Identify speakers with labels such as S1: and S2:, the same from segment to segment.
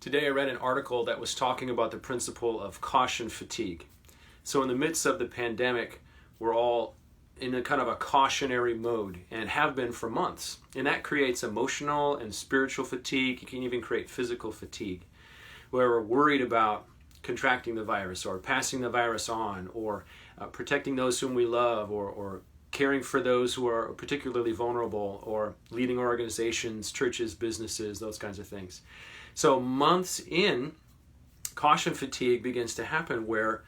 S1: Today I read an article that was talking about the principle of caution fatigue. So in the midst of the pandemic, we're all in a kind of a cautionary mode and have been for months. And that creates emotional and spiritual fatigue. It can even create physical fatigue, where we're worried about contracting the virus or passing the virus on, or protecting those whom we love, or caring for those who are particularly vulnerable, or leading organizations, churches, businesses, those kinds of things. So months in, caution fatigue begins to happen, where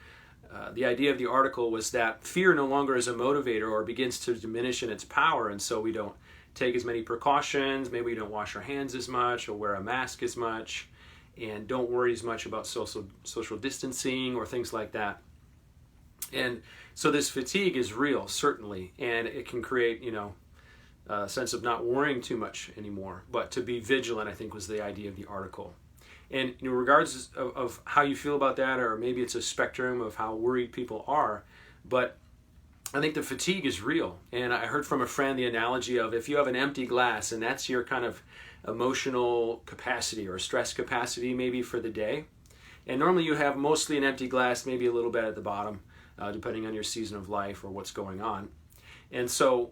S1: the idea of the article was that fear no longer is a motivator or begins to diminish in its power, and so we don't take as many precautions, maybe we don't wash our hands as much or wear a mask as much, and don't worry as much about social distancing or things like that. And so this fatigue is real, certainly, and it can create, a sense of not worrying too much anymore, but to be vigilant, I think, was the idea of the article. And in regards of how you feel about that, or maybe it's a spectrum of how worried people are, but I think the fatigue is real. And I heard from a friend the analogy of if you have an empty glass and that's your kind of emotional capacity or stress capacity maybe for the day, and normally you have mostly an empty glass, maybe a little bit at the bottom, depending on your season of life or what's going on. And so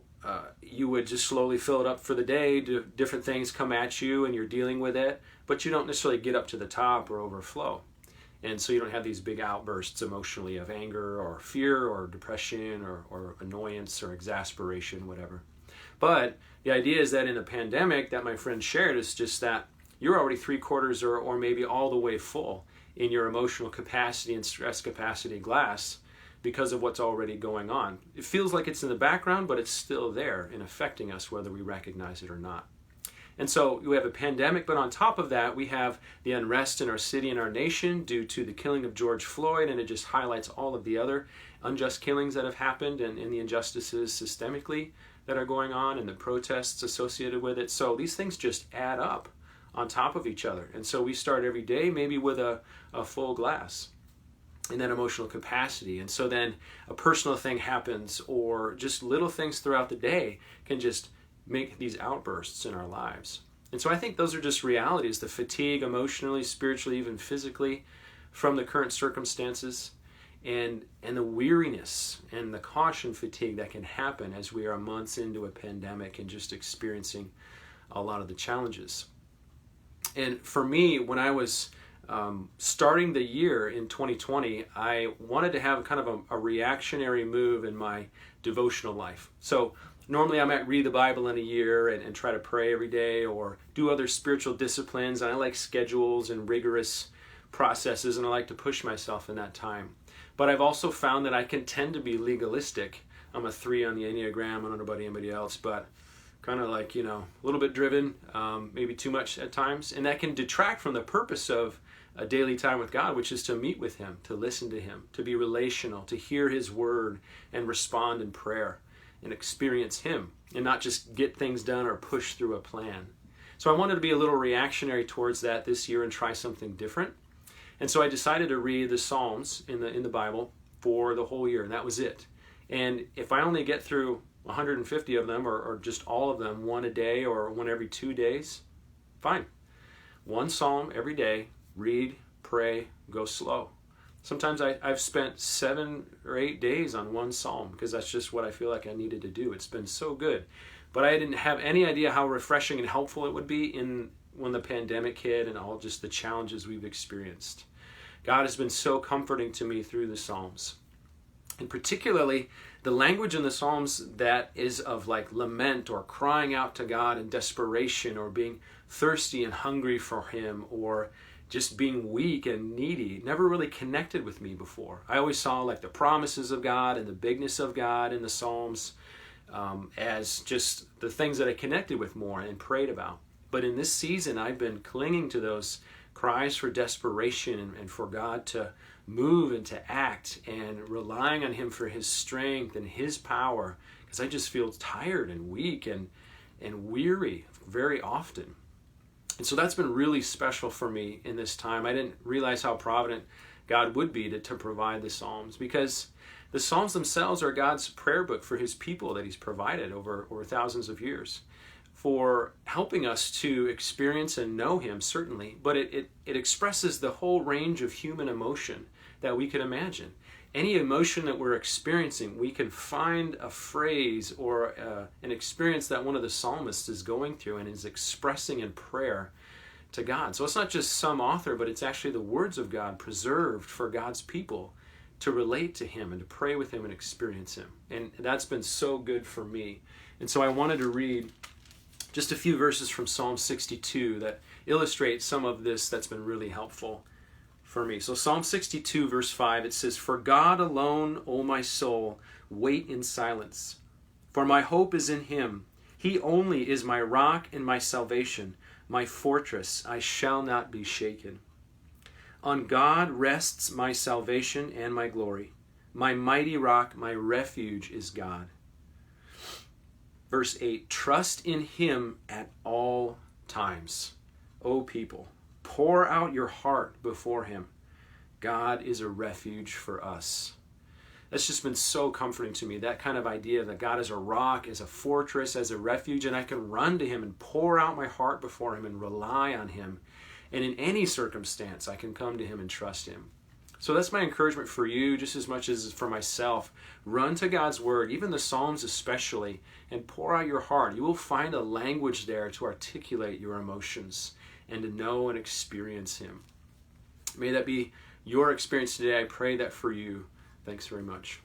S1: you would just slowly fill it up for the day. Different things come at you and you're dealing with it, but you don't necessarily get up to the top or overflow. And so you don't have these big outbursts emotionally of anger or fear or depression or annoyance or exasperation, whatever. But the idea is that in a pandemic that my friend shared is just that you're already 3/4 or maybe all the way full in your emotional capacity and stress capacity glass because of what's already going on. It feels like it's in the background, but it's still there and affecting us whether we recognize it or not. And so we have a pandemic, but on top of that, we have the unrest in our city and our nation due to the killing of George Floyd, and it just highlights all of the other unjust killings that have happened and the injustices systemically that are going on and the protests associated with it. So these things just add up on top of each other. And so we start every day maybe with a full glass in that emotional capacity. And so then a personal thing happens, or just little things throughout the day can just make these outbursts in our lives. And so I think those are just realities, the fatigue emotionally, spiritually, even physically from the current circumstances, and the weariness and the caution fatigue that can happen as we are months into a pandemic and just experiencing a lot of the challenges. And for me, when I was starting the year in 2020, I wanted to have kind of a reactionary move in my devotional life. So normally I might read the Bible in a year and try to pray every day or do other spiritual disciplines. And I like schedules and rigorous processes, and I like to push myself in that time. But I've also found that I can tend to be legalistic. I'm a 3 on the Enneagram. I don't know about anybody else, but kind of like, a little bit driven, maybe too much at times. And that can detract from the purpose of a daily time with God, which is to meet with Him, to listen to Him, to be relational, to hear His word and respond in prayer and experience Him and not just get things done or push through a plan. So I wanted to be a little reactionary towards that this year and try something different. And so I decided to read the Psalms in the Bible for the whole year, and that was it. And if I only get through 150 of them or just all of them, one a day or one every 2 days, fine. One psalm every day, read, pray, go slow. Sometimes I've spent 7 or 8 days on one psalm because that's just what I feel like I needed to do. It's been so good. But I didn't have any idea how refreshing and helpful it would be when the pandemic hit and all just the challenges we've experienced. God has been so comforting to me through the Psalms. And particularly the language in the Psalms that is of like lament or crying out to God in desperation or being thirsty and hungry for Him or just being weak and needy never really connected with me before. I always saw like the promises of God and the bigness of God in the Psalms as just the things that I connected with more and prayed about. But in this season, I've been clinging to those cries for desperation and for God to move and to act and relying on Him for His strength and His power, because I just feel tired and weak and weary very often. And so that's been really special for me in this time. I didn't realize how provident God would be to provide the Psalms, because the Psalms themselves are God's prayer book for His people that He's provided over thousands of years. for helping us to experience and know him, certainly, but it expresses the whole range of human emotion that we could imagine. Any emotion that we're experiencing, we can find a phrase or an experience that one of the psalmists is going through and is expressing in prayer to God. So it's not just some author, but it's actually the words of God preserved for God's people to relate to him and to pray with him and experience him. And that's been so good for me. And so I wanted to read just a few verses from Psalm 62 that illustrate some of this that's been really helpful for me. So Psalm 62 verse 5, it says, "For God alone, O my soul, wait in silence. For my hope is in him. He only is my rock and my salvation, my fortress. I shall not be shaken. On God rests my salvation and my glory. My mighty rock, my refuge is God." Verse 8, "Trust in him at all times. O people, pour out your heart before him. God is a refuge for us." That's just been so comforting to me, that kind of idea that God is a rock, is a fortress, as a refuge, and I can run to him and pour out my heart before him and rely on him. And in any circumstance, I can come to him and trust him. So that's my encouragement for you, just as much as for myself. Run to God's word, even the Psalms especially, and pour out your heart. You will find a language there to articulate your emotions and to know and experience him. May that be your experience today. I pray that for you. Thanks very much.